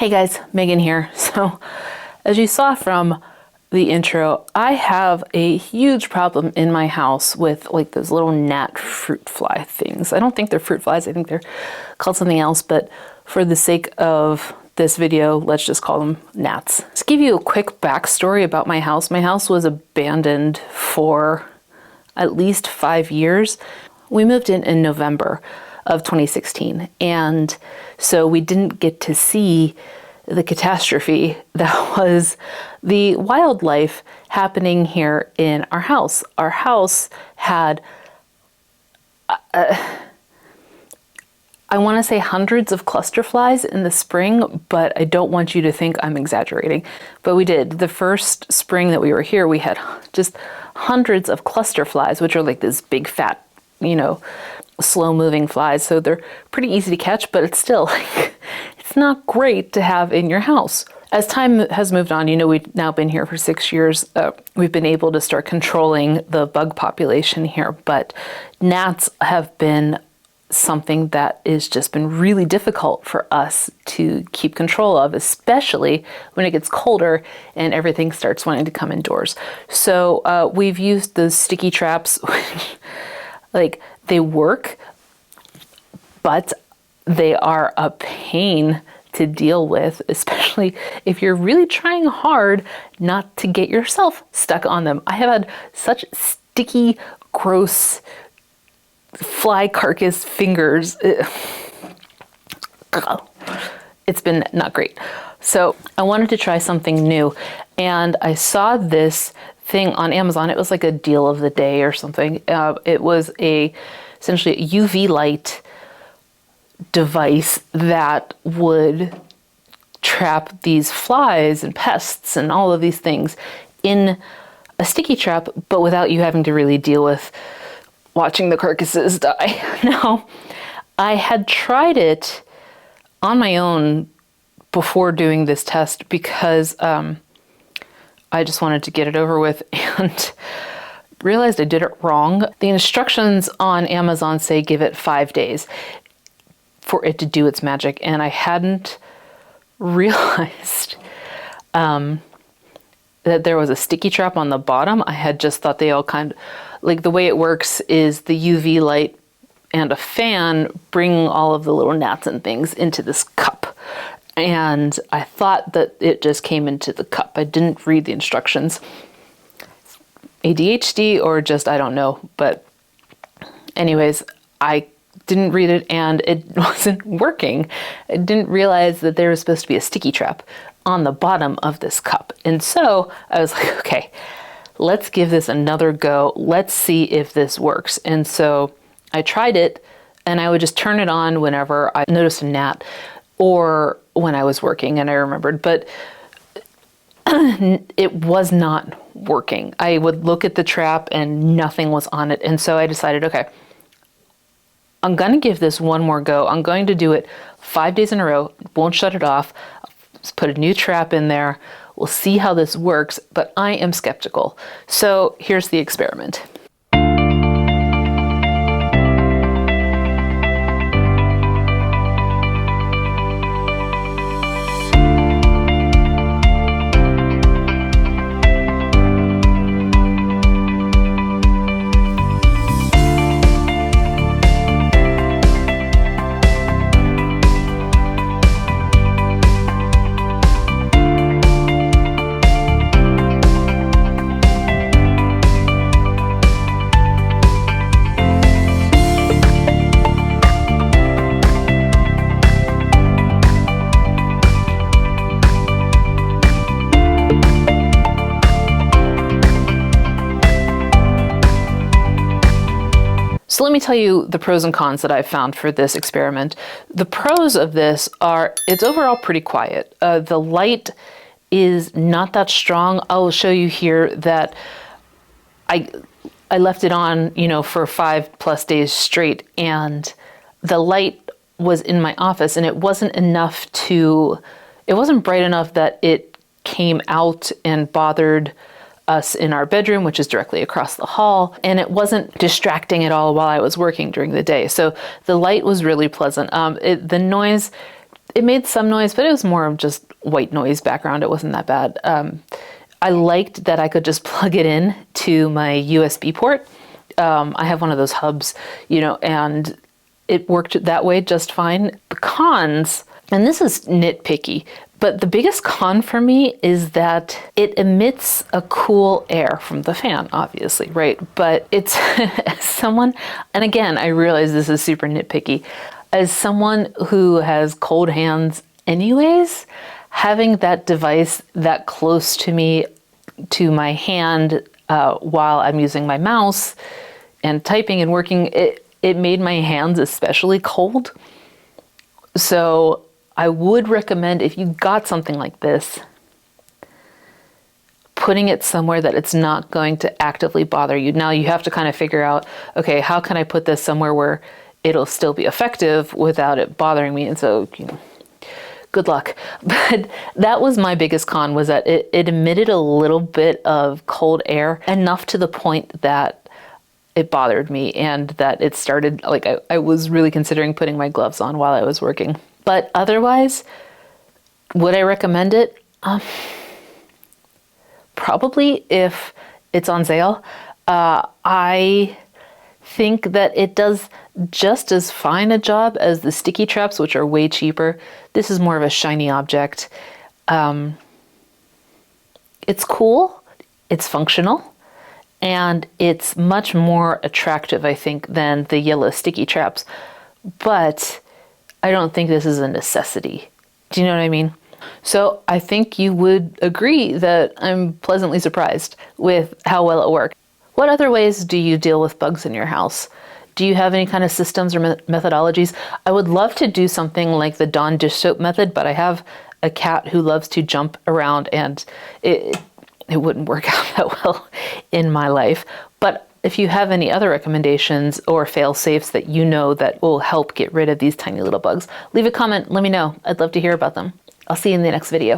Hey guys, Megan here. So, as you saw from the intro, I have a huge problem in my house with like those little gnat fruit fly things. I don't think they're fruit flies, I think they're called something else, but for the sake of this video, let's just call them gnats. To give you a quick backstory about my house was abandoned for at least 5 years. We moved in November of 2016, and so we didn't get to see the catastrophe that was the wildlife happening here in our house. Our house had, I want to say hundreds of cluster flies in the spring, but I don't want you to think I'm exaggerating. But we did. The first spring that we were here, we had just hundreds of cluster flies, which are like this big fat, slow moving flies. So they're pretty easy to catch, but it's still like, it's not great to have in your house. As time has moved on, we've now been here for 6 years. We've been able to start controlling the bug population here, but gnats have been something that has just been really difficult for us to keep control of, especially when it gets colder and everything starts wanting to come indoors. So we've used those sticky traps, which, like, they work, but they are a pain to deal with, especially if you're really trying hard not to get yourself stuck on them. I have had such sticky, gross fly carcass fingers. It's been not great. So I wanted to try something new, and I saw this thing on Amazon. It was like a deal of the day or something. It was essentially a UV light device that would trap these flies and pests and all of these things in a sticky trap, but without you having to really deal with watching the carcasses die. Now, I had tried it on my own before doing this test because I just wanted to get it over with and realized I did it wrong. The instructions on Amazon say give it 5 days for it to do its magic, and I hadn't realized that there was a sticky trap on the bottom. I had just thought they all kind of, like, the way it works is the UV light and a fan bring all of the little gnats and things into this cup. And I thought that it just came into the cup. I didn't read the instructions. ADHD or just, I don't know. But anyways, I didn't read it and it wasn't working. I didn't realize that there was supposed to be a sticky trap on the bottom of this cup. And so I was like, okay, let's give this another go. Let's see if this works. And so I tried it, and I would just turn it on whenever I noticed a gnat or when I was working and I remembered, but it was not working. I would look at the trap and nothing was on it. And so I decided, okay, I'm going to give this one more go. I'm going to do it 5 days in a row. Won't shut it off. Just put a new trap in there. We'll see how this works, but I am skeptical. So here's the experiment. So let me tell you the pros and cons that I've found for this experiment. The pros of this are it's overall pretty quiet. The light is not that strong. I'll show you here that I left it on, for 5+ days straight, and the light was in my office, and it wasn't bright enough that it came out and bothered us in our bedroom, which is directly across the hall, and it wasn't distracting at all while I was working during the day. So the light was really pleasant. The noise, It made some noise, but it was more of just white noise background. It wasn't that bad. I liked that I could just plug it in to my USB port. I have one of those hubs, you know, and it worked that way just fine. The cons, and this is nitpicky, but the biggest con for me is that it emits a cool air from the fan, obviously, right? But it's as someone, and again, I realize this is super nitpicky, as someone who has cold hands anyways, having that device that close to me, to my hand, while I'm using my mouse and typing and working, it made my hands especially cold. So I would recommend, if you got something like this, putting it somewhere that it's not going to actively bother you. Now you have to kind of figure out, okay, how can I put this somewhere where it'll still be effective without it bothering me? And so, you know, good luck. But that was my biggest con, was that it emitted a little bit of cold air, enough to the point that it bothered me, and that it started, like, I was really considering putting my gloves on while I was working. But otherwise, would I recommend it? Probably, if it's on sale. I think that it does just as fine a job as the sticky traps, which are way cheaper. This is more of a shiny object. It's cool, it's functional, and it's much more attractive, I think, than the yellow sticky traps. But I don't think this is a necessity. Do you know what I mean? So I think you would agree that I'm pleasantly surprised with how well it worked. What other ways do you deal with bugs in your house? Do you have any kind of systems or methodologies? I would love to do something like the Dawn dish soap method, but I have a cat who loves to jump around, and it wouldn't work out that well in my life. But if you have any other recommendations or fail-safes that you know that will help get rid of these tiny little bugs, leave a comment, let me know. I'd love to hear about them. I'll see you in the next video.